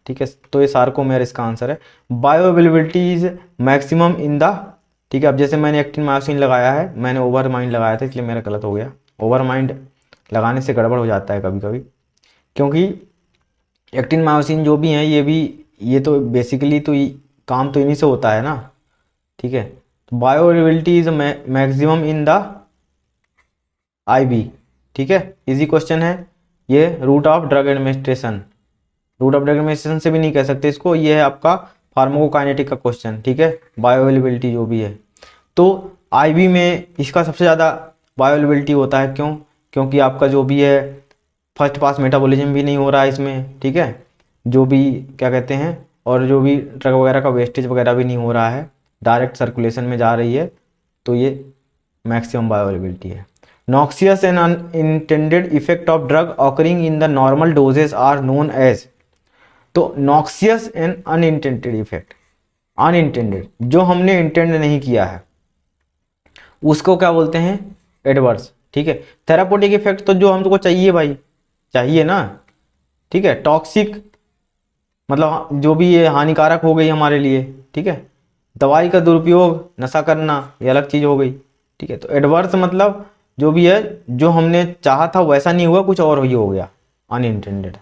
ठीक है, तो ये सार्कोमेर इसका आंसर है। Bio availability is maximum in the, ठीक है, अब जैसे मैंने एक्टिन मायोसिन लगाया है, मैंने ओवर माइंड लगाया था इसलिए मेरा गलत हो गया। ओवर माइंड लगाने से गड़बड़ हो जाता है कभी कभी, क्योंकि एक्टिन मायोसिन जो भी हैं ये तो बेसिकली तो काम तो इन्हीं से होता है ना। ठीक है, तो bioavailability is maximum in the IV. ठीक है, इजी क्वेश्चन है ये। Route of drug administration, route of drug administration से भी नहीं कह सकते इसको, ये है आपका फार्माकोकाइनेटिक का क्वेश्चन। ठीक है, बायो अवेलेबिलिटी जो भी है, तो आईबी में इसका सबसे ज़्यादा बायो अवेलेबिलिटी होता है। क्यों? क्योंकि आपका जो भी है फर्स्ट पास मेटाबॉलिज्म भी नहीं हो रहा है इसमें। ठीक है, जो भी क्या कहते हैं, और जो भी ड्रग वगैरह का वेस्टेज वगैरह भी नहीं हो रहा है, डायरेक्ट सर्कुलेशन में जा रही है, तो ये मैक्सिमम बायो अवेलेबिलिटी है। Noxious and unintended effect of drug occurring in the normal doses are known as, तो noxious and unintended effect, unintended जो हमने इंटेंड नहीं किया है उसको क्या बोलते हैं? एडवर्स। ठीक है, थेरापोटिक इफेक्ट तो जो हमको चाहिए भाई, चाहिए ना। ठीक है, टॉक्सिक मतलब जो भी ये हानिकारक हो गई हमारे लिए। ठीक है, दवाई का दुरुपयोग, नशा करना, ये अलग चीज हो गई। ठीक है, तो एडवर्स मतलब जो भी है, जो हमने चाहा था वैसा नहीं हुआ, कुछ और ही हो गया, unintended.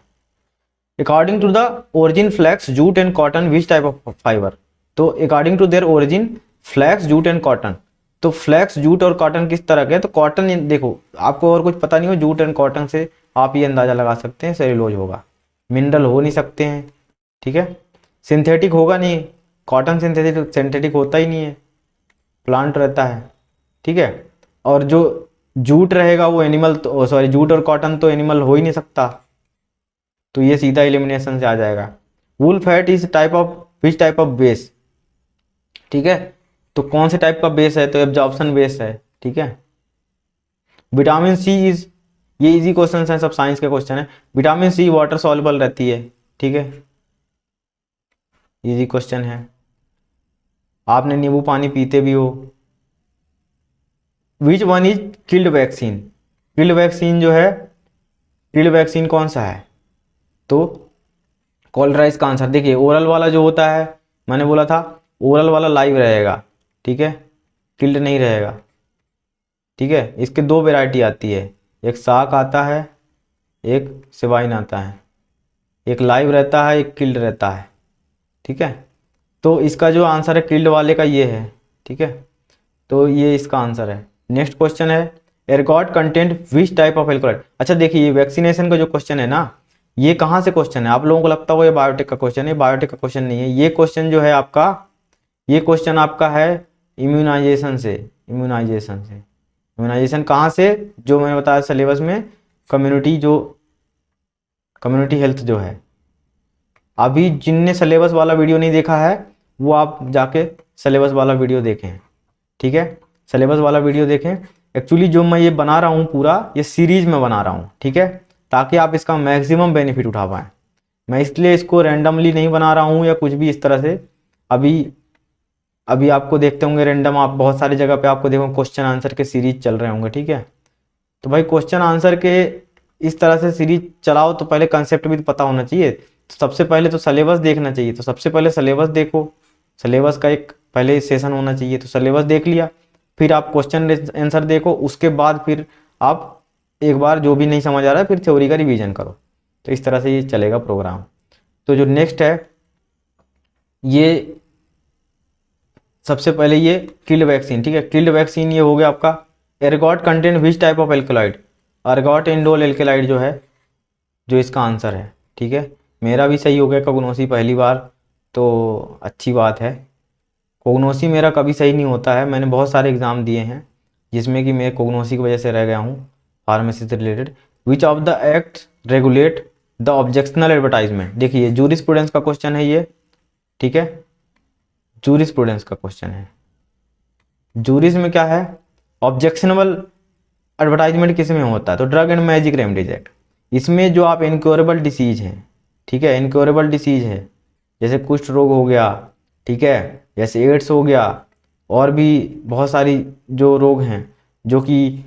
According to the origin flax jute and cotton which type of fibre, तो according to their origin flax jute and cotton, तो फ्लैक्स जूट और कॉटन किस तरह के हैं? तो कॉटन, देखो आपको और कुछ पता नहीं हो, जूट एंड कॉटन से आप ये अंदाजा लगा सकते हैं सेल्यूलोज होगा। मिनरल हो नहीं सकते हैं। ठीक है, सिंथेटिक होगा नहीं, कॉटन सिंथेटिक सिंथेटिक होता ही नहीं है, प्लांट रहता है। ठीक है, और जो जूट रहेगा वो एनिमल, तो सॉरी जूट और कॉटन तो एनिमल हो ही नहीं सकता, तो ये सीधा एलिमिनेशन से आ जाएगा। Wool fat is type of which type of base, ठीक है, तो कौन से टाइप का बेस है? तो एब्जॉर्प्शन बेस है। ठीक है, विटामिन सी इज, ये इजी क्वेश्चन है, सब साइंस के क्वेश्चन है। विटामिन सी वाटर सॉल्युबल रहती है। ठीक है, इजी क्वेश्चन है, आपने नींबू पानी पीते भी हो। Which one is killed vaccine, killed vaccine जो है, किल्ड वैक्सीन कौन सा है? तो कॉलरा इसका आंसर। देखिए ओरल वाला जो होता है, मैंने बोला था ओरल वाला लाइव रहेगा। ठीक है, किल्ड नहीं रहेगा। ठीक है, इसके दो वेराइटी आती है, एक साक आता है, एक सिवाइन आता है, एक लाइव रहता है, एक किल्ड रहता है। ठीक है, तो इसका जो आंसर है किल्ड वाले का ये है। ठीक है, तो ये इसका आंसर है। नेक्स्ट क्वेश्चन है, ergot content which type of alkaloid. अच्छा देखिए, ये वैक्सीनेशन का जो क्वेश्चन है ना, ये कहाँ से क्वेश्चन है? आप लोगों को लगता होगा ये बायोटेक का क्वेश्चन है, बायोटेक का क्वेश्चन नहीं है ये क्वेश्चन जो है आपका, ये क्वेश्चन आपका है इम्यूनाइजेशन से। इम्यूनाइजेशन से, इम्यूनाइजेशन कहाँ से? जो मैंने बताया सिलेबस में, कम्युनिटी जो, कम्युनिटी हेल्थ जो है। अभी जिनने सिलेबस वाला वीडियो नहीं देखा है वो आप जाके सिलेबस वाला वीडियो देखें। ठीक है, सिलेबस वाला वीडियो देखें। एक्चुअली जो मैं ये बना रहा हूँ पूरा, ये सीरीज में बना रहा हूँ। ठीक है, ताकि आप इसका मैक्सिमम बेनिफिट उठा पाएँ। मैं इसलिए इसको रैंडमली नहीं बना रहा हूँ या कुछ भी इस तरह से। अभी अभी आपको देखते होंगे रैंडम, आप बहुत सारी जगह पे आपको देखो क्वेश्चन आंसर के सीरीज चल रहे होंगे। ठीक है, तो भाई क्वेश्चन आंसर के इस तरह से सीरीज चलाओ तो पहले कंसेप्ट भी तो पता होना चाहिए। तो सबसे पहले तो सिलेबस देखना चाहिए, तो सबसे पहले सिलेबस देखो, सिलेबस का एक पहले सेशन होना चाहिए, तो सिलेबस देख लिया, फिर आप क्वेश्चन आंसर देखो, उसके बाद फिर आप एक बार जो भी नहीं समझ आ रहा है फिर थ्योरी का रिवीजन करो। तो इस तरह से ये चलेगा प्रोग्राम। तो जो नेक्स्ट है, ये सबसे पहले ये किल्ड वैक्सीन। ठीक है, किल्ड वैक्सीन ये हो गया आपका। Ergot contain which type of alkaloid, ergot indole alkaloid जो है, जो इसका आंसर है। ठीक है, मेरा भी सही हो गया कोगनोसी पहली बार, तो अच्छी बात है। कोगनोसी मेरा कभी सही नहीं होता है, मैंने बहुत सारे एग्जाम दिए हैं जिसमें कि मैं कोगनोसी की वजह से रह गया हूँ फार्मेसी से related. Which of the act regulate the objectional advertisement, देखिए जूरिस्प्रूडेंस का क्वेश्चन है ये। ठीक है, जूरिस्प्रूडेंस का क्वेश्चन है। जूरिस में क्या है? ऑब्जेक्शनबल एडवर्टाइजमेंट किस में होता है? तो drug and magic remedies act. इसमें जो आप इनक्योरेबल डिसीज हैं, ठीक है, इनक्योरेबल डिसीज है, जैसे कुष्ठ रोग हो गया, ठीक है, जैसे एड्स हो गया, और भी बहुत सारी जो रोग हैं जो कि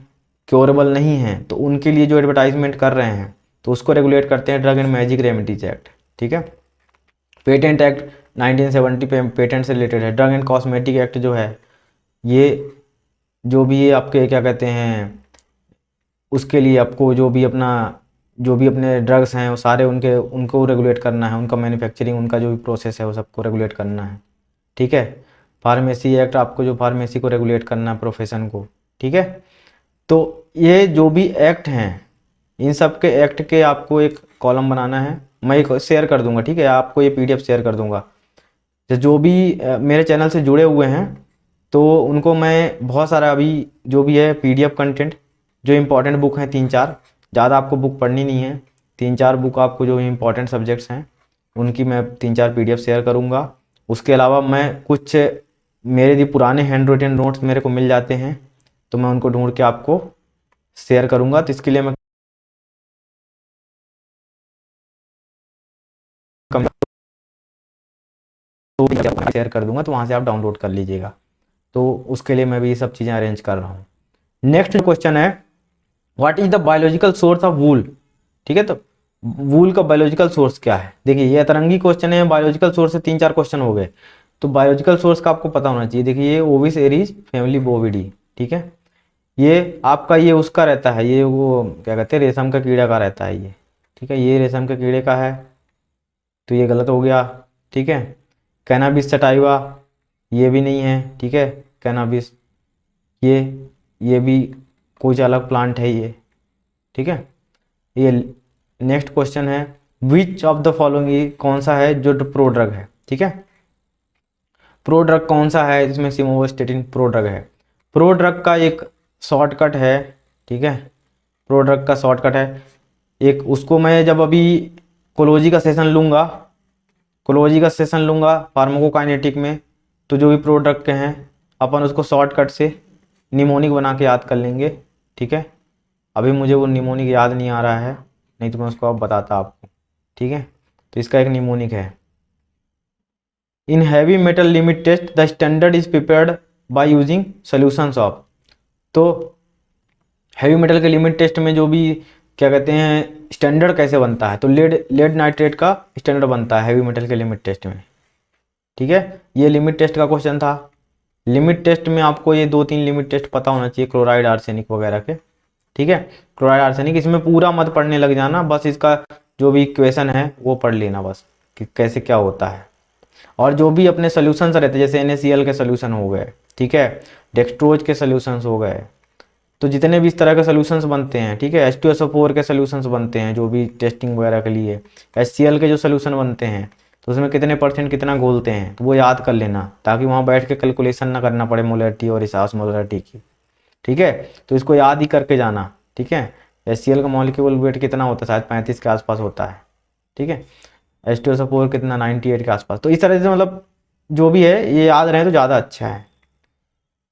क्योरेबल नहीं हैं, तो उनके लिए जो एडवर्टाइजमेंट कर रहे हैं तो उसको रेगुलेट करते हैं drug and magic remedies act. ठीक है, पेटेंट एक्ट 1970 पे पेटेंट से रिलेटेड है। ड्रग एंड कॉस्मेटिक एक्ट जो है ये जो भी ये आपके क्या कहते हैं, उसके लिए आपको जो भी अपने ड्रग्स हैं वो सारे उनको रेगुलेट करना है, उनका मैन्युफैक्चरिंग, उनका जो भी प्रोसेस है वो सबको रेगुलेट करना है। ठीक है। फार्मेसी एक्ट आपको जो फार्मेसी को रेगुलेट करना है, प्रोफेशन को। ठीक है। तो ये जो भी एक्ट हैं इन सब के एक्ट के आपको एक कॉलम बनाना है, मैं एक शेयर कर दूंगा। ठीक है, आपको ये पीडीएफ शेयर कर दूंगा। जो भी मेरे चैनल से जुड़े हुए हैं तो उनको मैं बहुत सारा अभी जो भी है पीडीएफ कंटेंट, जो इम्पोर्टेंट बुक हैं 3-4, ज़्यादा आपको बुक पढ़नी नहीं है, 3-4 बुक आपको जो इम्पोर्टेंट सब्जेक्ट्स हैं उनकी मैं 3-4 पीडीएफ शेयर करूँगा। उसके अलावा मैं कुछ मेरे जो पुराने हैंड रिटन नोट्स मेरे को मिल जाते हैं तो मैं उनको ढूंढ के आपको शेयर करूँगा। तो इसके लिए मैं शेयर कर दूंगा, तो वहाँ से आप डाउनलोड कर लीजिएगा। तो उसके लिए मैं भी ये सब चीज़ें अरेंज कर रहा हूँ। नेक्स्ट क्वेश्चन है what is the biological source of wool. ठीक है, तो वूल का बायोलॉजिकल सोर्स क्या है। देखिए ये अतरंगी क्वेश्चन है, बायोलॉजिकल सोर्स से 3-4 क्वेश्चन हो गए, तो बायोलॉजिकल सोर्स का आपको पता होना चाहिए। देखिए ये ओविस एरीज फैमिली बोविडी। ठीक है, ये आपका ये उसका रहता है, ये वो क्या कहते हैं रेशम का कीड़ा का रहता है ये। ठीक है, ये रेशम के कीड़े का है, तो ये गलत हो गया। ठीक है, कैनाबिस सटाइवा ये भी नहीं है। ठीक है, कैनाबिस ये भी कुछ अलग प्लांट है ये। ठीक है, ये नेक्स्ट क्वेश्चन है विच ऑफ द फॉलोइंग, कौन सा है जो प्रो ड्रग है। ठीक है, प्रो ड्रग कौन सा है, इसमें सिमोस्टेटिन प्रो ड्रग है। प्रो ड्रग का एक शॉर्टकट है। ठीक है, प्रो ड्रग का शॉर्टकट है एक, उसको मैं जब अभी कोलोजी का सेशन लूँगा फार्माकोकाइनेटिक में, तो जो भी प्रो ड्रग के हैं अपन उसको शॉर्टकट से निमोनिक बना के याद कर लेंगे। ठीक है, अभी मुझे वो निमोनिक याद नहीं आ रहा है, नहीं तो मैं उसको अब बताता आपको। ठीक है, तो इसका एक निमोनिक है in heavy metal limit test the standard is prepared by using solutions of. तो हैवी मेटल के लिमिट टेस्ट में जो भी क्या कहते हैं स्टैंडर्ड कैसे बनता है, तो लेड नाइट्रेट का स्टैंडर्ड बनता है हैवी मेटल के लिमिट टेस्ट में। ठीक है, ये लिमिट टेस्ट का क्वेश्चन था। लिमिट टेस्ट में आपको ये 2-3 लिमिट टेस्ट पता होना चाहिए, क्लोराइड आर्सेनिक वगैरह के। ठीक है, क्लोराइड आर्सेनिक, इसमें पूरा मत पढ़ने लग जाना, बस इसका जो भी इक्वेशन है वो पढ़ लेना बस कि कैसे क्या होता है। और जो भी अपने सोल्यूशंस रहते हैं जैसे NaCl के सोल्यूशन हो गए, ठीक है, डेक्सट्रोज के सोल्यूशंस हो गए, तो जितने भी इस तरह के सोल्यूशंस बनते हैं, ठीक है, H2SO4 के सोल्यूशंस बनते हैं जो भी टेस्टिंग वगैरह के लिए, HCl के जो सोल्यूशन बनते हैं तो उसमें कितने % कितना घोलते हैं, तो वो याद कर लेना ताकि वहाँ बैठ के कैलकुलेशन ना करना पड़े मोलरिटी और इस मोलरिटी की। ठीक है, तो इसको याद ही करके जाना। ठीक है, HCl का मॉलिक्यूल वेट कितना होता है, शायद 35 के आसपास होता है। ठीक है, H2SO4 कितना 98 के आसपास। तो इस तरह से मतलब जो भी है ये याद रहे तो ज़्यादा अच्छा है।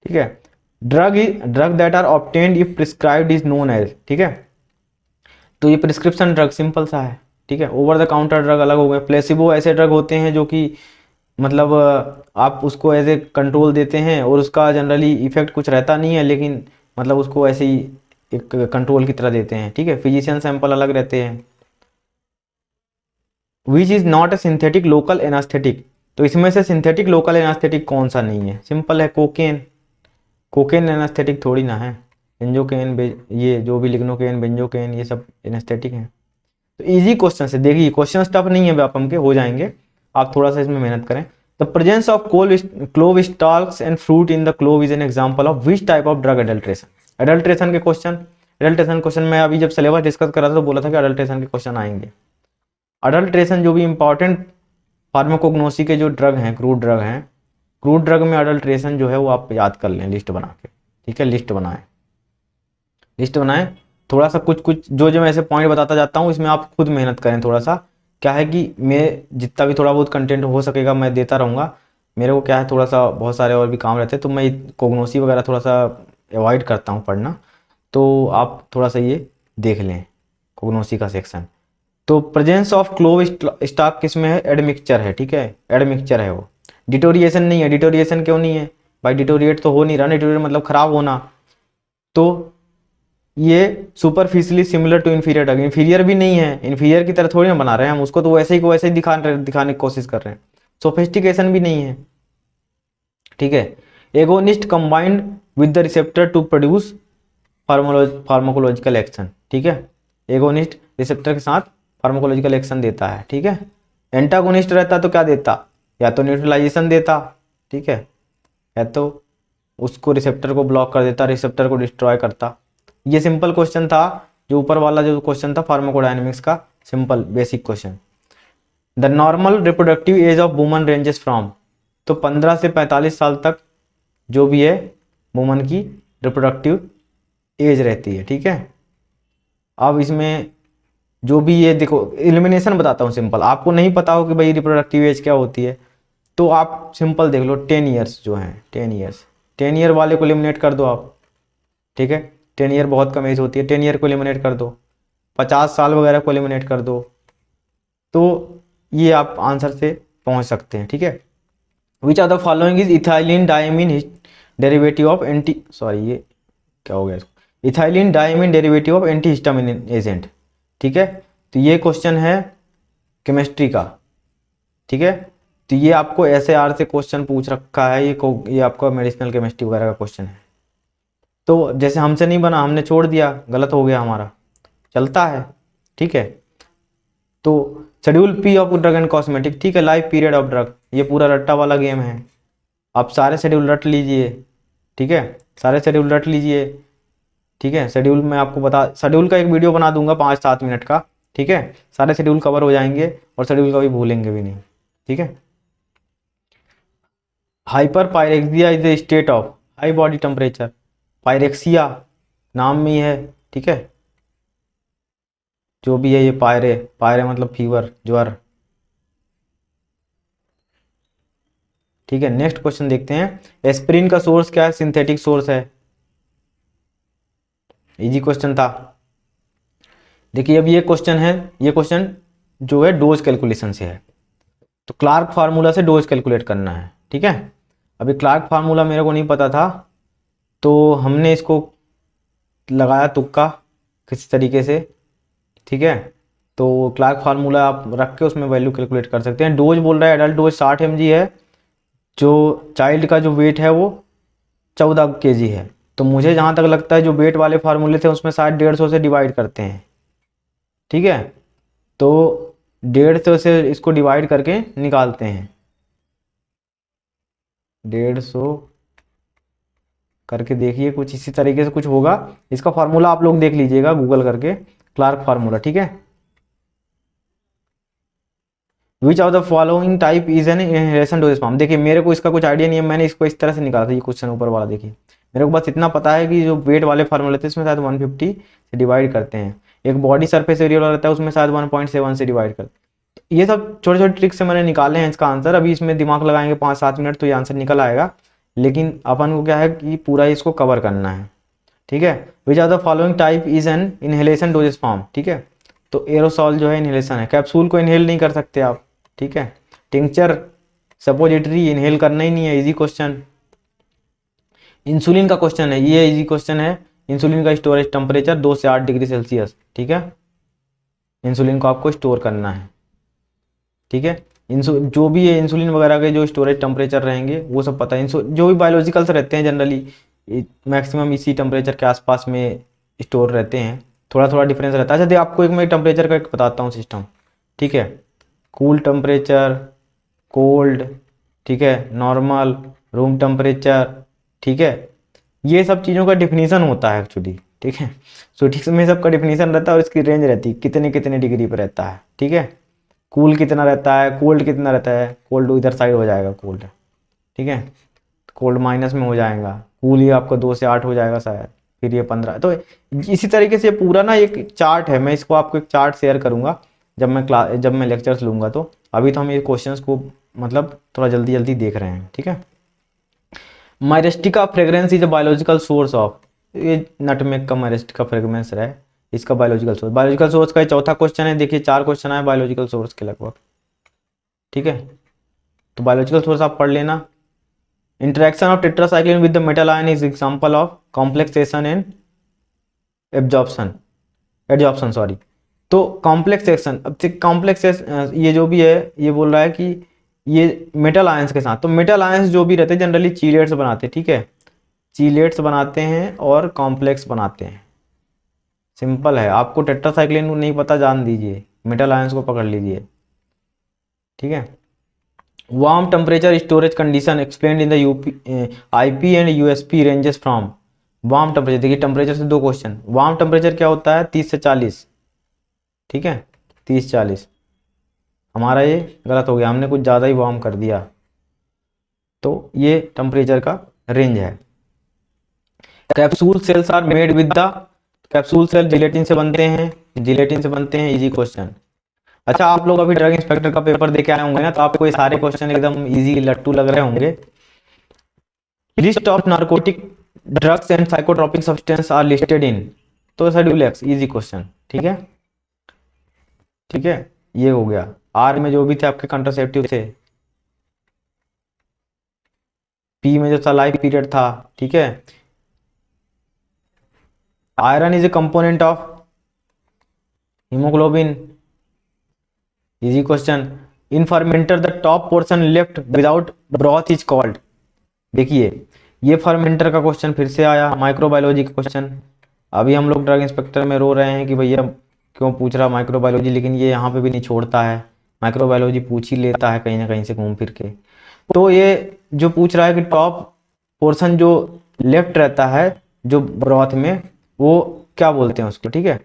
ठीक है, drug that are obtained if prescribed is known as. ठीक है, तो ये प्रिस्क्रिप्शन ड्रग सिंपल सा है। ठीक है, ओवर द काउंटर ड्रग अलग हो गए। प्लेसिबो ऐसे ड्रग होते हैं जो कि मतलब आप उसको एज ए कंट्रोल देते हैं और उसका जनरली इफेक्ट कुछ रहता नहीं है, लेकिन मतलब उसको ऐसे ही एक कंट्रोल की तरह देते हैं। ठीक है, फिजिशियन सैंपल अलग रहते हैं। Which is not A synthetic local anaesthetic, तो इसमें से सिंथेटिक लोकल एनास्थेटिक कौन सा नहीं है, सिंपल है कोकेन। कोकेन एनास्थेटिक थोड़ी ना है, बेंजोकेन ये जो भी लिग्नोकेन बेंजोकेन ये सब एनास्थेटिक हैं। तो इजी क्वेश्चन है, देखिए क्वेश्चन टफ नहीं है, व्यापम के हो जाएंगे, आप थोड़ा सा इसमें मेहनत करें। The presence of clove stocks and fruit in the clove is an example of which type of drug adulteration. Adulteration के क्वेश्चन मैं अभी जब सिलेबस डिस्कस कर रहा था तो बोला था कि एडल्ट्रेशन के क्वेश्चन आएंगे। अडल्ट्रेशन जो भी इंपॉर्टेंट फार्माकोग्नोसी के जो ड्रग हैं, क्रूड ड्रग में अडल्ट्रेशन जो है वो आप याद कर लें लिस्ट बना के। ठीक है, लिस्ट बनाएं, थोड़ा सा कुछ जो मैं ऐसे पॉइंट बताता जाता हूँ, इसमें आप खुद मेहनत करें थोड़ा सा। क्या है कि मैं जितना भी थोड़ा बहुत कंटेंट हो सकेगा मैं देता रहूँगा। मेरे को क्या है थोड़ा सा बहुत सारे और भी काम रहते हैं, तो मैं कोग्नोसी वगैरह थोड़ा सा अवॉइड करता हूँ पढ़ना, तो आप थोड़ा सा ये देख लें कोग्नोसी का सेक्शन। तो प्रेजेंस ऑफ क्लोव स्टॉक किसमें है, एडमिक्सचर है। ठीक है, एडमिक्सचर है वो, डिटोरिएशन नहीं है। डिटोरिएशन क्यों नहीं है भाई, डिटोरिएट तो हो नहीं रहा, डिटोरिएट मतलब खराब होना। तो ये superficially similar to inferior drug, inferior भी नहीं है, इन्फीरियर की तरह थोड़ी ना बना रहे हैं हम उसको, तो वैसे ही को वैसे ही दिखाने की कोशिश कर रहे हैं। सोफिस्टिकेशन भी नहीं है, ठीक है। Agonist combined with the receptor to produce pharmacological action, ठीक है। एगोनिस्ट रिसेप्टर के साथ फार्माकोलॉजिकल एक्शन देता है, ठीक है। एंटागोनिस्ट रहता तो क्या देता, या तो न्यूट्रलाइजेशन देता, ठीक है, या तो उसको रिसेप्टर को ब्लॉक कर देता, रिसेप्टर को डिस्ट्रॉय करता। ये सिंपल क्वेश्चन था, जो ऊपर वाला जो क्वेश्चन था फार्माकोडायनेमिक्स का, simple basic question. The normal reproductive age of woman ranges from, तो 15 से 45 साल तक जो भी है वुमन की रिप्रोडक्टिव एज रहती है, ठीक है। अब इसमें जो भी ये देखो एलिमिनेशन बताता हूँ सिंपल, आपको नहीं पता हो कि भाई रिप्रोडक्टिव एज क्या होती है, तो आप सिंपल देख लो 10 ईयर्स जो हैं, 10 ईयर्स, 10 ईयर वाले को एलिमिनेट कर दो आप, ठीक है। 10 ईयर बहुत कम एज होती है, 10 ईयर को एलिमिनेट कर दो, 50 साल वगैरह को एलिमिनेट कर दो, तो ये आप आंसर से पहुंच सकते हैं, ठीक है। Which are the following is ethylene diamine derivative of anti, sorry ये क्या हो गया इसको, ethylene diamine derivative of anti histamine agent, ठीक है। तो ये क्वेश्चन है केमिस्ट्री का, ठीक है। तो ये आपको ऐसे आर से क्वेश्चन पूछ रखा है, ये आपका मेडिसिनल केमिस्ट्री वगैरह का क्वेश्चन है। तो जैसे हमसे नहीं बना, हमने छोड़ दिया, गलत हो गया हमारा, चलता है, ठीक है। तो schedule P of drug and cosmetic, ठीक है, लाइफ पीरियड ऑफ ड्रग, ये पूरा रट्टा वाला गेम है। आप सारे शेड्यूल रट लीजिए, ठीक है, सारे शेड्यूल रट लीजिए, ठीक है। शेड्यूल में आपको बता, शेड्यूल का एक वीडियो बना दूंगा 5-7 मिनट का, ठीक है, सारे शेड्यूल कवर हो जाएंगे और शेड्यूल कभी भूलेंगे भी नहीं, ठीक है। Hyper pyrexia is the state of high body temperature, pyrexia नाम में ही है, ठीक है। जो भी है ये पायरे, पायरे मतलब फीवर, ज्वर, ठीक है। नेक्स्ट क्वेश्चन देखते हैं, एस्पिरिन का सोर्स क्या है, सिंथेटिक सोर्स है, इजी क्वेश्चन था। देखिए अब ये क्वेश्चन है, ये क्वेश्चन जो है डोज कैलकुलेशन से है, तो क्लार्क फार्मूला से डोज कैलकुलेट करना है, ठीक है। अभी क्लार्क फार्मूला मेरे को नहीं पता था, तो हमने इसको लगाया तुक्का किसी तरीके से, ठीक है। तो क्लार्क फार्मूला आप रख के उसमें वैल्यू कैलकुलेट कर सकते हैं। डोज बोल रहा है एडल्ट डोज 60 mg है, जो चाइल्ड का जो वेट है वो 14 kg है। तो मुझे जहाँ तक लगता है जो वेट वाले फार्मूले थे उसमें शायद 150 से डिवाइड करते हैं, ठीक है। तो 150 से इसको डिवाइड करके निकालते हैं, 150 करके देखिए, कुछ इसी तरीके से कुछ होगा। इसका फार्मूला आप लोग देख लीजिएगा गूगल करके, क्लार्क फार्मूला, ठीक है। Which of the following type is an inhalation dosage form, देखिए मेरे को इसका कुछ आइडिया नहीं है, मैंने इसको इस तरह से निकाला था, ये क्वेश्चन ऊपर वाला देखिए, मेरे को बस इतना पता है कि जो वेट वाले फार्मूले थे इसमें शायद 150 से डिवाइड करते हैं, एक बॉडी सरफेस एरिया वाला रहता है उसमें शायद 1.7 से डिवाइड करते हैं। ये सब छोटे छोटे ट्रिक्स से मैंने निकाले हैं इसका आंसर, अभी इसमें दिमाग लगाएंगे 5-7 मिनट तो ये आंसर निकल आएगा, लेकिन अपन को क्या है कि पूरा इसको कवर करना है, ठीक है। Which are the following type is an inhalation dosage form, ठीक है। तो एरोसॉल जो है इनहेलेशन है, कैप्सूल को इनहेल नहीं कर सकते आप, ठीक है। टिंचर सपोजिटरी इनहेल करना ही नहीं है, इजी क्वेश्चन। इंसुलिन का क्वेश्चन है, ये इजी क्वेश्चन है। इंसुलिन का स्टोरेज टेम्परेचर 2 से 8 डिग्री सेल्सियस, ठीक है। इंसुलिन को आपको स्टोर करना है, ठीक है। जो भी है इंसुलिन वगैरह के जो स्टोरेज टेम्परेचर रहेंगे वो सब पता है, जो भी बायोलॉजिकल्स रहते हैं जनरली मैक्सिमम इसी टेम्परेचर के आसपास में स्टोर रहते हैं, थोड़ा थोड़ा डिफरेंस रहता है। अच्छा आपको एक मैं टेम्परेचर का एक बताता हूँ सिस्टम, ठीक है। कूल टेम्परेचर, कोल्ड, ठीक है, नॉर्मल, रूम टेम्परेचर, ठीक है। ये सब चीज़ों का डिफिनीशन होता है एक्चुअली, ठीक है। सो ठीक में सबका डिफिनीशन रहता है और इसकी रेंज रहती है कितने कितने डिग्री पर रहता है, ठीक है। कूल कितना रहता है, कोल्ड कितना रहता है, कोल्ड इधर साइड हो जाएगा कोल्ड, ठीक है, कोल्ड माइनस में हो जाएगा, कूल ये आपका 2 से 8 हो जाएगा शायद, फिर ये 15। तो इसी तरीके से ये पूरा ना एक चार्ट है, मैं इसको आपको एक चार्ट शेयर करूंगा जब मैं लेक्चर्स लूंगा। तो अभी तो हम ये क्वेश्चंस को मतलब थोड़ा जल्दी जल्दी देख रहे हैं, ठीक है। Myristica fragrans is a biological source of, ये नटमेग का माइरेस्टिका फ्रेग्रेंस है, इसका बायोलॉजिकल सोर्स का ये चौथा क्वेश्चन है। देखिए 4 क्वेश्चन आए बायोलॉजिकल सोर्स के लगभग, ठीक है। तो बायोलॉजिकल सोर्स आप पढ़ लेना। Interaction of tetracycline with the metal ion is example of complexation and absorption adsorption sorry. तो कॉम्प्लेक्स एक्शन, अब कॉम्प्लेक्स ये जो भी है ये बोल रहा है कि ये मेटल आयंस के साथ, तो मेटल आयंस जो भी रहते हैं जनरली चीलेट्स बनाते हैं, ठीक है, चीलेट्स बनाते हैं और कॉम्प्लेक्स बनाते हैं। सिंपल है, आपको टेट्रासाइक्लिन को नहीं पता जान दीजिए, मेटल आयंस को पकड़ लीजिए, ठीक है। Warm temperature storage condition explained in the UP IP and USP ranges from. Warm temperature, देखिए टेम्परेचर से दो क्वेश्चन। वार्म टेम्परेचर क्या होता है? 30 से 40, ठीक है, 30-40। हमारा ये गलत हो गया, हमने कुछ ज़्यादा ही वार्म कर दिया, तो ये टेम्परेचर का रेंज है। Capsule shells are made with the, capsule shell gelatin से बनते हैं, जिलेटिन से बनते हैं, इजी क्वेश्चन। अच्छा, आप लोग अभी ड्रग इंस्पेक्टर का पेपर दे के आए होंगे ना, तो आपको ये सारे क्वेश्चन एकदम इजी लट्टू लग रहे होंगे। List of narcotic drugs and psychotropic substance are listed in, तो शेड्यूल एक्स, इजी क्वेश्चन, ठीक है, ठीक है, ये हो गया। आर में जो भी थे आपके कंट्रासेप्टिव थे, पी में जो था लाइफ पीरियड था, ठीक है। Iron is a component of haemoglobin, easy question. In fermenter the top portion left without broth is called, देखिए ये फर्मेंटर का क्वेश्चन फिर से आया, माइक्रोबायोलॉजी का क्वेश्चन। अभी हम लोग ड्रग इंस्पेक्टर में रो रहे हैं कि भैया क्यों पूछ रहा माइक्रोबायोलॉजी, लेकिन ये यहाँ पे भी नहीं छोड़ता है, माइक्रोबायोलॉजी पूछ ही लेता है कहीं ना कहीं से घूम फिर के। तो ये जो पूछ रहा है कि टॉप पोर्शन जो लेफ्ट रहता है जो ब्रॉथ में, वो क्या बोलते हैं उसको, ठीक है।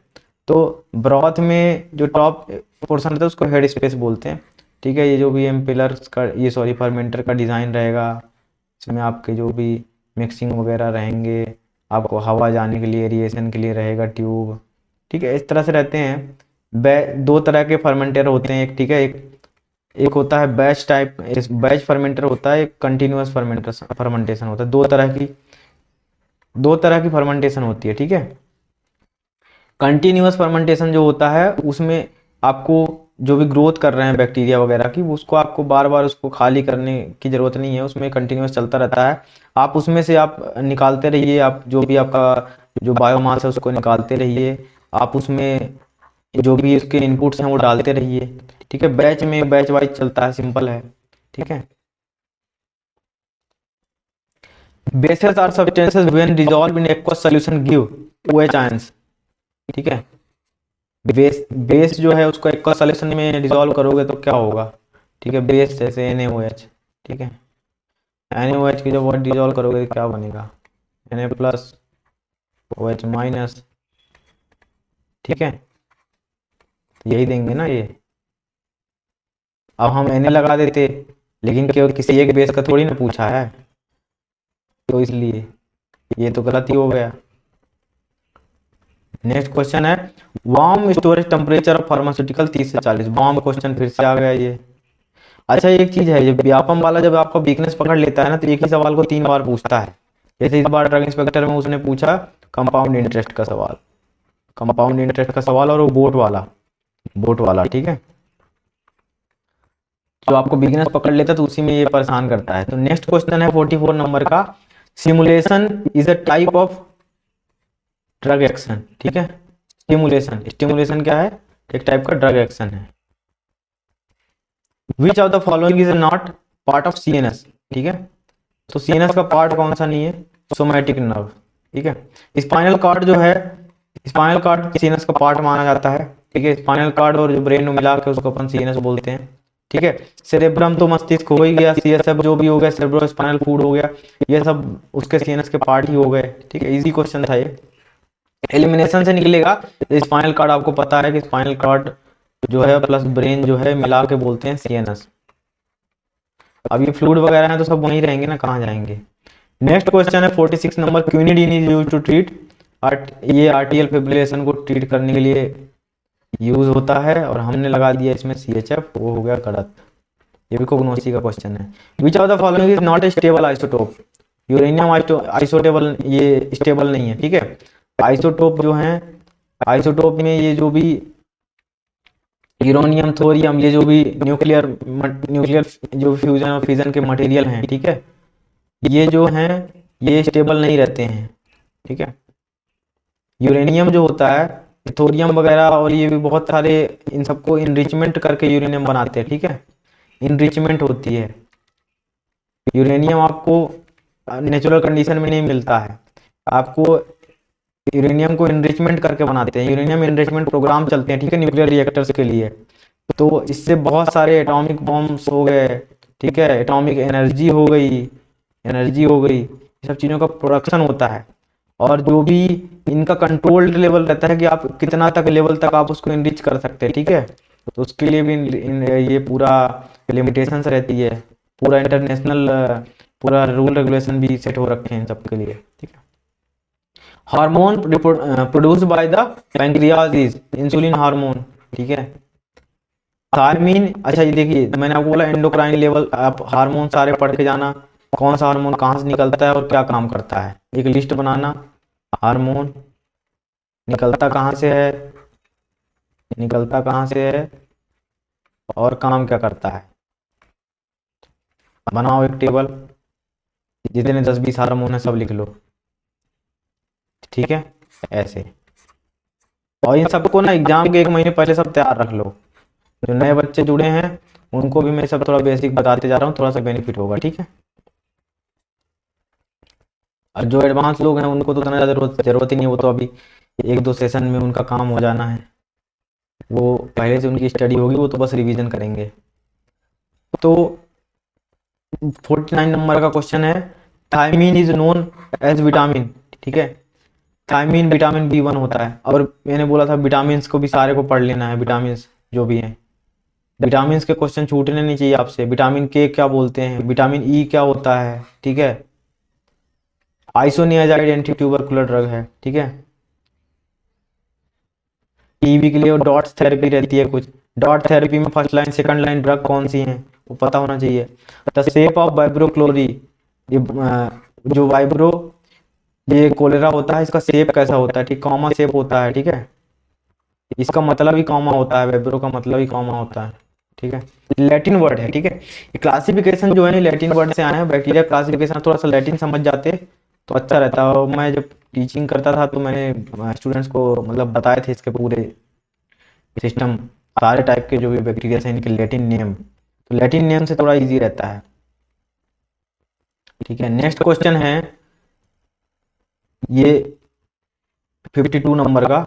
तो ब्रॉथ में जो टॉप पोर्शन रहता है उसको हेड स्पेस बोलते हैं, ठीक है। ये जो भी एम्पिलर्स का, ये सॉरी फर्मेंटर का डिज़ाइन रहेगा, इसमें आपके जो भी मिक्सिंग वगैरह रहेंगे, आपको हवा जाने के लिए, एरिएशन के लिए रहेगा ट्यूब, ठीक है, इस तरह से रहते हैं। दो तरह के फर्मेंटर होते हैं, एक, ठीक है, एक होता है बैच टाइप, बैच फर्मेंटर होता है, एक कंटिन्यूअस फर्मेंटेशन होता है। दो तरह की फर्मेंटेशन होती है, ठीक है। कंटिन्यूअस फर्मेंटेशन जो होता है उसमें आपको जो भी ग्रोथ कर रहे हैं बैक्टीरिया वगैरह की, उसको आपको बार बार उसको खाली करने की ज़रूरत नहीं है, उसमें कंटिन्यूअस चलता रहता है। आप उसमें से आप निकालते रहिए, आप जो भी आपका जो बायोमास है उसको निकालते रहिए, आप उसमें जो भी उसके इनपुट्स हैं वो डालते रहिए, ठीक है। बैच में बैच वाइज चलता है, सिंपल है, ठीक है। Bases are substances when dissolve in aqueous solution give OH ions, ठीक है। बेस जो है उसको एक्वस सॉल्यूशन में डिसॉल्व करोगे तो क्या होगा, ठीक है, बेस जैसे NaOH, ठीक है, NaOH की जब डिसॉल्व करोगे तो क्या बनेगा, Na+OH-, ठीक है, यही देंगे ना ये। अब हम Na लगा देते, लेकिन केवल किसी एक बेस का थोड़ी ना पूछा है, तो इसलिए ये तो गलत ही हो गया। नेक्स्ट क्वेश्चन है warm storage temperature of pharmaceutical 30 से 40, वार्म क्वेश्चन फिर से आ गया ये। अच्छा, एक चीज है, जब व्यापम वाला जब आपका वीकनेस पकड़ लेता है ना, तो एक ही सवाल को 3 बार पूछता है। जैसे इस बार ड्रग इंस्पेक्टर में उसने पूछा कंपाउंड इंटरेस्ट का सवाल, कंपाउंड इंटरेस्ट का सवाल, और वो बोट वाला, ठीक है। जो आपको वीकनेस पकड़ लेता है तो उसी में ये परेशान करता है। तो नेक्स्ट क्वेश्चन है 44 नंबर का, simulation is a type of drug action, ठीक है। स्टिमुलेशन क्या है, एक टाइप का ड्रग एक्शन है। Which of the following is not part of CNS, ठीक है। तो CNS का पार्ट कौन सा नहीं है, सोमैटिक नर्व, ठीक है। स्पाइनल कॉर्ड जो है, स्पाइनल कॉर्ड CNS का पार्ट माना जाता है, ठीक है। स्पाइनल कॉर्ड और जो ब्रेन में मिला के उसको अपन CNS बोलते हैं, ठीक है। सेरेब्रम तो मस्तिष्क हो ही गया, CSF जो भी हो गया, सेरेब्रो स्पाइनल फ्लूइड हो गया, ये सब उसके CNS के पार्ट ही हो गए, ठीक है। इजी क्वेश्चन था ये, एलिमिनेशन से निकलेगा। स्पाइनल कॉर्ड आपको पता है कि स्पाइनल कॉर्ड जो है प्लस ब्रेन जो है मिला के बोलते हैं CNS। अब ये फ्लूइड वगैरह हैं तो सब वहीं रहेंगे ना, कहाँ जाएंगे। नेक्स्ट क्वेश्चन है 46 number, quinidine is used to treat, ये आर्टियल फिब्रिलेशन को ट्रीट करने के लिए यूज होता है, और हमने लगा दिया इसमें CHF, वो हो गया गलत। ये भी कोग्नोसी का क्वेश्चन है। Which of the following is not a stable isotope, uranium आइसोटेबल, ये स्टेबल नहीं है, ठीक है। आइसोटोप जो है, आइसोटोप में ये जो भी यूरेनियम, थोरियम, ये जो भी न्यूक्लियर जो फ्यूजन और फिजन के मटेरियल हैं, ठीक है, ये जो हैं ये स्टेबल नहीं रहते हैं, ठीक है। यूरेनियम जो होता है, थोरियम वगैरह और ये भी बहुत सारे, इन सबको इनरिचमेंट करके यूरेनियम बनाते हैं, ठीक है, इनरिचमेंट होती है। यूरेनियम आपको नेचुरल कंडीशन में नहीं मिलता है, आपको यूरेनियम को इनरिचमेंट करके बनाते हैं, यूरेनियम इनरिचमेंट प्रोग्राम चलते हैं, ठीक है, न्यूक्लियर रिएक्टर्स के लिए। तो इससे बहुत सारे एटॉमिक बॉम्ब्स हो गए, ठीक है, एटॉमिक एनर्जी हो गई, ये सब चीज़ों का प्रोडक्शन होता है। और जो भी इनका कंट्रोल्ड लेवल रहता है कि आप कितना तक लेवल तक आप उसको इनरिच कर सकते हैं, ठीक है, तो उसके लिए भी ये पूरा लिमिटेशंस रहती है, पूरा इंटरनेशनल पूरा रूल रेगुलेशन भी सेट हो रखे हैं इन सब के लिए, ठीक है। Hormone produce by the pancreas is insulin hormone, ठीक है। थायमीन, अच्छा ये देखिए मैंने आपको बोला एंडोक्राइन लेवल, आप हार्मोन सारे पढ़ के जाना, कौन सा हार्मोन कहाँ से निकलता है और क्या काम करता है, एक लिस्ट बनाना, हार्मोन निकलता कहाँ से है, निकलता कहाँ से है और काम क्या करता है, बनाओ एक टेबल, जितने 10-20 हार्मोन है सब लिख लो, ठीक है, ऐसे। और इन सबको ना एग्जाम के 1 महीने पहले सब तैयार रख लो, जो नए बच्चे जुड़े हैं उनको भी मैं सब थोड़ा बेसिक बताते जा रहा हूँ, थोड़ा सा बेनिफिट होगा, ठीक है। और जो एडवांस लोग हैं उनको तो उतना ज़्यादा जरूरत ही नहीं है, वो तो अभी 1-2 सेशन में उनका काम हो जाना है, वो पहले से उनकी स्टडी होगी, वो तो बस रिवीजन करेंगे। तो 49 नंबर का क्वेश्चन है, thiamine is known as vitamin, ठीक है, थायमीन विटामिन B1 होता है। और मैंने बोला था विटामिन को भी सारे को पढ़ लेना है, विटामिन जो भी हैं, विटामिन के क्वेश्चन छूटने नहीं चाहिए आपसे। विटामिन के क्या बोलते हैं, विटामिन ई क्या होता है, ठीक है, आइसोनियाजाइड एंटी ट्यूबरकुलर ड्रग है, ठीक है। टीबी के लिए डॉट्स थेरेपी रहती है कुछ, डॉट थेरेपी में first line second line drug कौन सी हैं वो पता होना चाहिए। द शेप ऑफ वाइब्रोक्लोरी, ये जो वाइब्रो ये कोलेरा होता है, इसका शेप कैसा होता है, ठीक, कॉमा शेप होता है, ठीक है, इसका मतलब ही कॉमा होता है, वाइब्रो का मतलब ही कॉमा होता है, ठीक है, लैटिन वर्ड है, ठीक है। ये क्लासिफिकेशन जो है ना लैटिन वर्ड से आए हैं, बैक्टीरिया क्लासिफिकेशन थोड़ा सा लैटिन समझ जाते तो अच्छा रहता। और मैं जब टीचिंग करता था तो मैंने स्टूडेंट्स को मतलब बताए थे इसके पूरे सिस्टम, सारे टाइप के जो भी बैक्टीरिया हैं इनके लैटिन नेम, तो लैटिन नेम से थोड़ा इजी रहता है, ठीक है। नेक्स्ट क्वेश्चन है ये 52 नंबर का,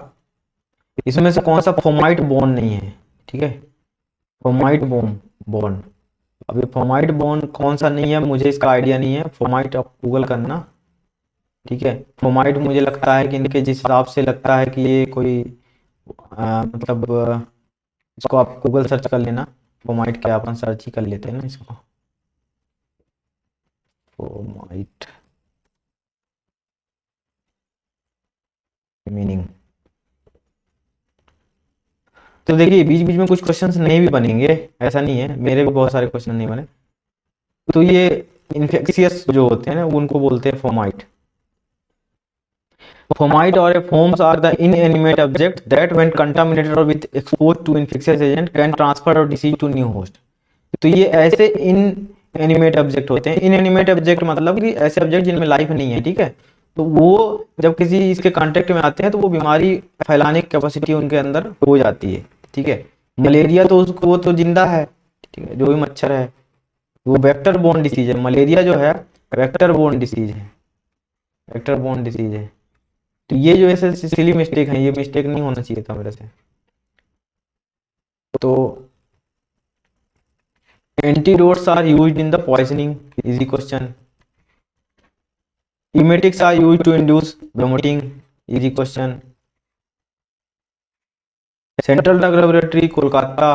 इसमें से कौन सा फोमाइट बॉन्ड नहीं है, ठीक है, फोमाइट बॉन्ड। अभी फोमाइट बॉन्ड कौन सा नहीं है मुझे इसका आइडिया नहीं है, फोमाइट आप गूगल करना, ठीक है। फोमाइट मुझे लगता है कि इनके जिस हिसाब से लगता है कि ये कोई मतलब इसको आप गूगल सर्च कर लेना, फोमाइट क्या अपन सर्च ही कर लेते हैं ना इसको, फोमाइट मीनिंग। तो देखिए बीच बीच में कुछ क्वेश्चंस नहीं भी बनेंगे, ऐसा नहीं है, मेरे भी बहुत सारे क्वेश्चन नहीं बने। तो ये इन्फेक्शियस जो होते हैं ना उनको बोलते हैं fomite. Fomite or a foams are the inanimate object that when contaminated or with exposed to infectious agent can transfer or disease to new host। तो ये ऐसे इनएनिमेट ऑब्जेक्ट होते हैं, इनएनिमेट ऑब्जेक्ट मतलब कि ऐसे ऑब्जेक्ट जिनमें लाइफ नहीं है, ठीक है, तो वो जब किसी इसके कांटेक्ट में आते हैं तो वो बीमारी फैलाने की कैपेसिटी उनके अंदर हो जाती है, ठीक है। मलेरिया तो उसको वो तो जिंदा है, ठीक है, जो भी मच्छर है वो वेक्टर बोर्न डिसीज है, मलेरिया जो है वेक्टर बोर्न डिसीज है, वेक्टर बोर्न डिसीज है। तो ये जो ऐसे सिली मिस्टेक है, ये मिस्टेक नहीं होना चाहिए था मेरे से। तो antidotes are used in the poisoning, easy question. emetics are used to induce vomiting, easy question. Central drug laboratory Kolkata,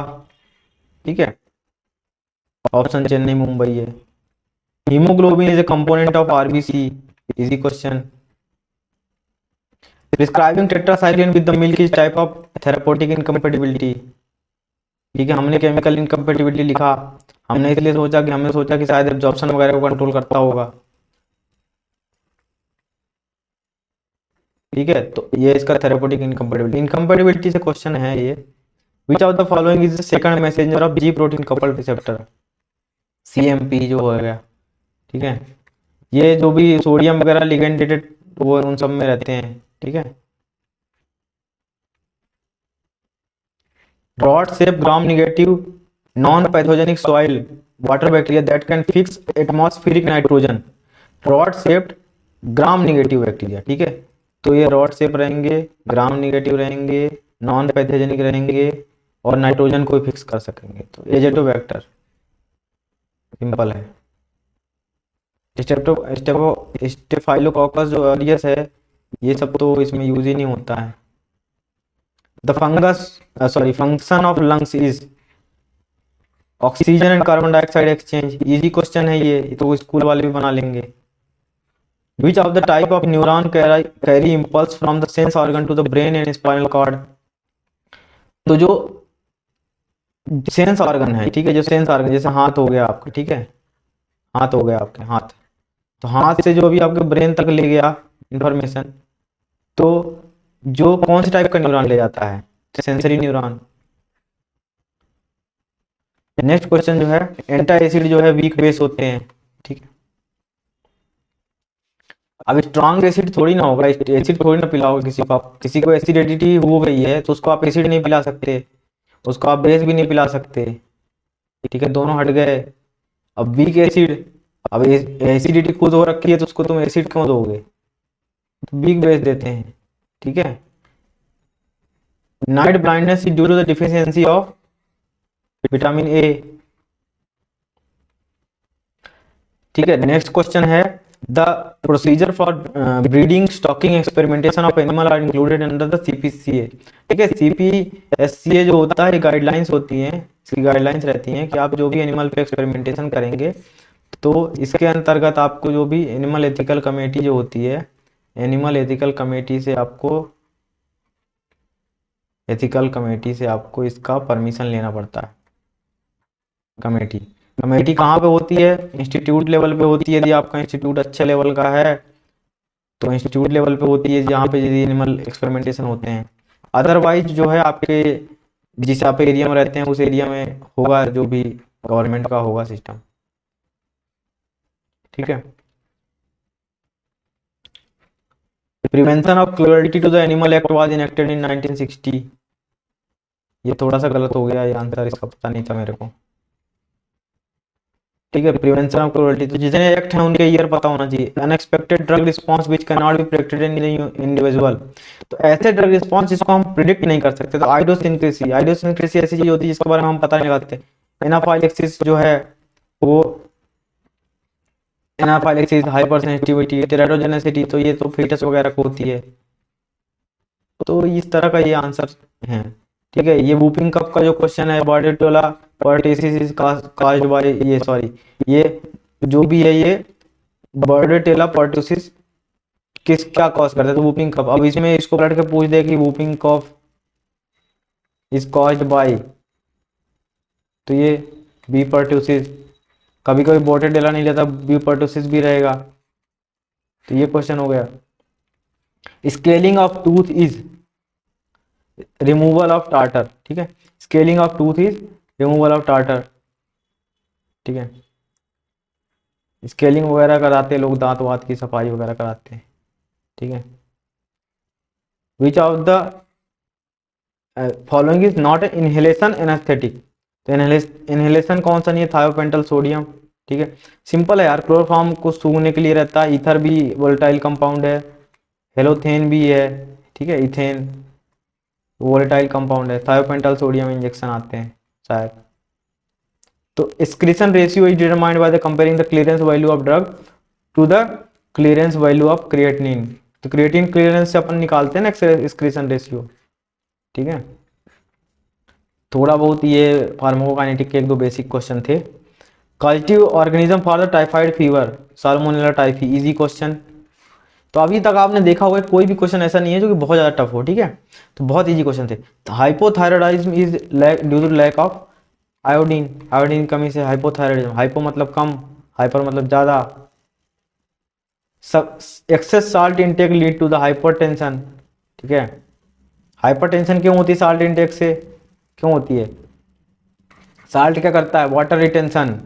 ठीक है, ऑप्शन चेन्नई मुंबई है। Haemoglobin is a component of RBC, easy question. Prescribing tetracycline with the milk is type of therapeutic incompatibility, ठीक है, हमने chemical incompatibility लिखा, हमने इसलिए सोचा कि हमने सोचा कि शायद एब्जॉर्प्शन वगैरह को कंट्रोल करता होगा, ठीक है। तो ये इसका थेरापेटिक इनकम्पेटिबिलिटी से क्वेश्चन है ये। विच of the following is the second messenger of ji protein couple receptor, CMP जो हो गया, ठीक है। ये जो भी सोडियम वगैरह लिगेंडेटेड वो उन सब में रहते हैं, ठीक है। Rod shape gram negative non pathogenic soil water bacteria that can fix atmospheric nitrogen. Rod shaped gram negative bacteria, ठीक है। तो ये रॉड शेप रहेंगे, ग्राम नेगेटिव रहेंगे, नॉन पैथोजेनिक रहेंगे और नाइट्रोजन को फिक्स कर सकेंगे। तो एजेटोबैक्टर सिंपल है। स्टेफाइलोकोकस जो ऑरियस है, ये सब तो इसमें यूज ही नहीं होता है। The function of lungs is oxygen and carbon dioxide exchange. Easy question है ये तो स्कूल वाले भी बना लेंगे। Which of the type of neuron carry impulse from the sense organ to the brain and spinal cord. तो जो sense organ है, ठीक है, जो सेंस ऑर्गन जैसे हाथ हो गया आपका, ठीक है, हाथ हो गया आपके हाथ, तो हाथ से जो भी आपके ब्रेन तक ले गया इंफॉर्मेशन, तो जो कौन से टाइप का न्यूरॉन ले जाता है, सेंसरी न्यूरॉन। नेक्स्ट क्वेश्चन जो है, एंटा एसिड जो है वीक बेस होते हैं, ठीक है। अब स्ट्रॉन्ग एसिड थोड़ी ना होगा, एसिड थोड़ी ना पिलाओगे किसी को। आप किसी को एसिडिटी हो गई है तो उसको आप एसिड नहीं पिला सकते, उसको आप बेस भी नहीं पिला सकते, ठीक है, दोनों हट गए। अब वीक एसिड, अब एसिडिटी खुद हो रखी है तो उसको तुम एसिड क्यों दोगे, तो वीक बेस देते हैं, ठीक है। Night blindness is due to the deficiency of vitamin A, ठीक है। नेक्स्ट क्वेश्चन है, the procedure for breeding stocking experimentation of animal are included under the CPCA, ठीक है। सीपीएससीए जो होता है गाइडलाइंस होती हैं, इसकी गाइडलाइंस रहती हैं कि आप जो भी एनिमल पे एक्सपेरिमेंटेशन करेंगे तो इसके अंतर्गत आपको जो भी एनिमल एथिकल कमेटी जो होती है, एनिमल एथिकल कमेटी से आपको इसका परमिशन लेना पड़ता है। कमेटी कहाँ पे होती है, इंस्टीट्यूट लेवल पे होती है। यदि आपका इंस्टीट्यूट अच्छे लेवल का है तो इंस्टीट्यूट लेवल पे होती है, जहाँ पे यदि एनिमल एक्सपेरिमेंटेशन होते हैं। अदरवाइज जो है आपके जिस आप एरिया में रहते हैं उस एरिया में होगा, जो भी गवर्नमेंट का होगा सिस्टम, ठीक है। Prevention of cruelty to the animal act was enacted in 1960। ये थोड़ा सा गलत हो गया, ये आंसर इसका पता नहीं था मेरे को, ठीक है। प्रिवेंशन ऑफ क्रूएल्टी, तो जितने एक्ट हैं उनके ईयर पता होना चाहिए। Unexpected drug response which can not be predicted in individual, तो ऐसे ड्रग रिस्पांस जिसको हम प्रिडिक्ट नहीं कर सकते। तो आइडोसिनक्रेसी ऐसी चीज होती है जिसके बारे में हम पता नहीं लगाते। एनाफाइलेक्सिस जो है वो, एनाफाइलेक्सिस, हाइपर सेंसिटिविटी, टेराटोजेनेसिटी, तो ये तो फीटस वगैरह को होती है। तो इस तरह का ये आंसर है, ठीक है। ये वूपिंग कप का जो क्वेश्चन है, बॉर्डेटोला पर्टेसिस इज काज्ड बाय, ये सॉरी, ये जो भी है ये बॉर्डेटेला पर्टुसिस किस क्या कॉज करता है, तो वूपिंग कफ। अब इसमें इसको पलट के पूछ दे कि whooping cough is caused by, तो ये बी पर्टुसिस। कभी कभी बॉर्डेटेला नहीं लेता, बी पर्टुसिस भी रहेगा, तो ये क्वेश्चन हो गया। Scaling of tooth is removal of tartar, ठीक है। Scaling of tooth is removal of tartar, ठीक है। स्केलिंग वगैरह कराते लोग, दांत वात की सफाई वगैरह कराते हैं, ठीक है। Which of the following is not inhalation anaesthetic, तो इनहेलेशन कौन सा नहीं है, थायोपेंटल सोडियम, ठीक है। सिंपल है यार, क्लोरोफॉर्म को सूंघने के लिए रहता है। ईथर भी वोलेटाइल कंपाउंड है, हेलोथेन भी है, ठीक है, इथेन वोलेटाइल कंपाउंड है। थायोपेंटल सोडियम इंजेक्शन आते हैं शायद। तो excretion ratio is determined by the comparing the clearance value of drug to the clearance value of creatinine. तो क्रिएटिन क्लियरेंस से अपन निकालते हैं ना एक्सक्रीशन रेशियो, ठीक है। थोड़ा बहुत ये फार्माकोकाइनेटिक के एक दो बेसिक क्वेश्चन थे। Causative organism for the typhoid fever, Salmonella typhi, easy question. तो अभी तक आपने देखा होगा कोई भी क्वेश्चन ऐसा नहीं है जो कि बहुत ज्यादा टफ हो, ठीक है। तो बहुत इजी क्वेश्चन थे। Hypothyroidism is due to lack of iodine, iodine कमी से हाइपोथायरॉयडिज्म। हाइपो मतलब कम, हाइपर मतलब ज्यादा। Excess salt intake lead to the hypertension, ठीक है। हाइपरटेंशन क्यों होती है साल्ट इंटेक से, क्यों होती है? साल्ट क्या करता है, वाटर रिटेंशन।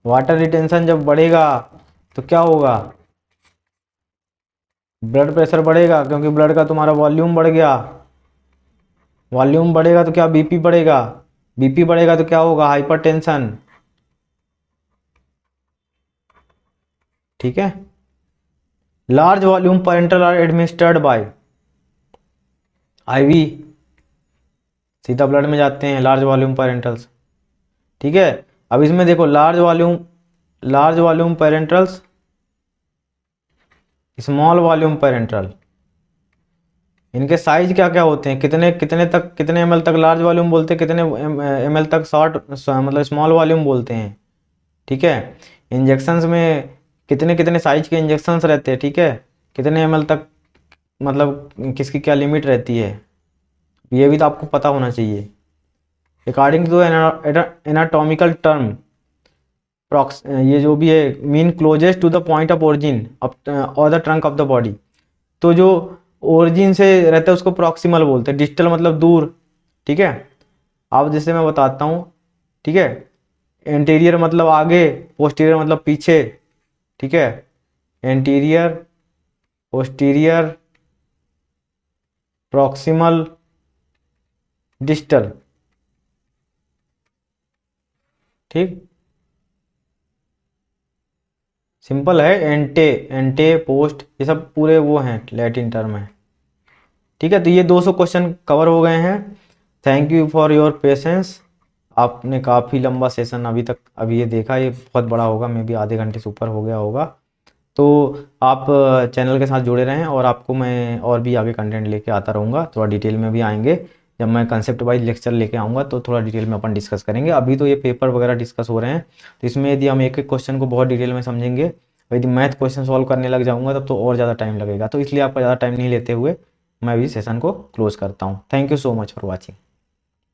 वाटर रिटेंशन जब बढ़ेगा तो क्या होगा, ब्लड प्रेशर बढ़ेगा, क्योंकि ब्लड का तुम्हारा वॉल्यूम बढ़ गया, वॉल्यूम बढ़ेगा तो क्या बीपी बढ़ेगा, बीपी बढ़ेगा तो क्या होगा, हाइपरटेंशन। ठीक है। Large volume parenteral are administered by IV, सीधा ब्लड में जाते हैं लार्ज वॉल्यूम पेरेंटल्स। ठीक है। अब इसमें देखो large volume parentals, small volume parental, इनके साइज क्या क्या होते हैं, कितने कितने तक, कितने एमएल तक लार्ज वॉल्यूम बोलते हैं, कितने एमएल तक शॉर्ट मतलब स्मॉल वॉल्यूम बोलते हैं। ठीक है। इंजेक्शंस में कितने कितने साइज के इंजेक्शंस रहते हैं। ठीक है। कितने एमएल तक, मतलब किसकी क्या लिमिट रहती है, ये भी तो आपको पता होना चाहिए। According to anatomical term prox, ये जो भी है, mean closest to the point of origin और the trunk of the body, तो जो ओरिजिन से रहता है उसको प्रॉक्सिमल बोलते हैं, डिस्टल मतलब दूर। ठीक है। अब जैसे मैं बताता हूँ। ठीक है। एंटीरियर मतलब आगे, पोस्टीरियर मतलब पीछे। ठीक है। Anterior, posterior, proximal, distal. ठीक, सिंपल है। एंटे, एंटे पोस्ट, ये सब पूरे वो हैं, लैटिन टर्म है। ठीक है। तो ये 200 क्वेश्चन कवर हो गए हैं। Thank you for your patience. आपने काफ़ी लंबा सेशन अभी तक अभी ये देखा, ये बहुत बड़ा होगा, मे बी आधे घंटे से ऊपर हो गया होगा। तो आप चैनल के साथ जुड़े रहें, और आपको मैं और भी आगे कंटेंट लेके आता रहूँगा, थोड़ा डिटेल में भी आएंगे। जब मैं कंसेप्ट वाइज लेक्चर लेके आऊँगा तो थोड़ा डिटेल में अपन डिस्कस करेंगे। अभी तो ये पेपर वगैरह डिस्कस हो रहे हैं, तो इसमें यदि हम एक एक क्वेश्चन को बहुत डिटेल में समझेंगे, यदि मैथ क्वेश्चन सॉल्व करने लग जाऊँगा तब तो और ज़्यादा टाइम लगेगा। तो इसलिए आपका ज़्यादा टाइम नहीं लेते हुए मैं भी सेशन को क्लोज करता हूँ। Thank you so much for watching.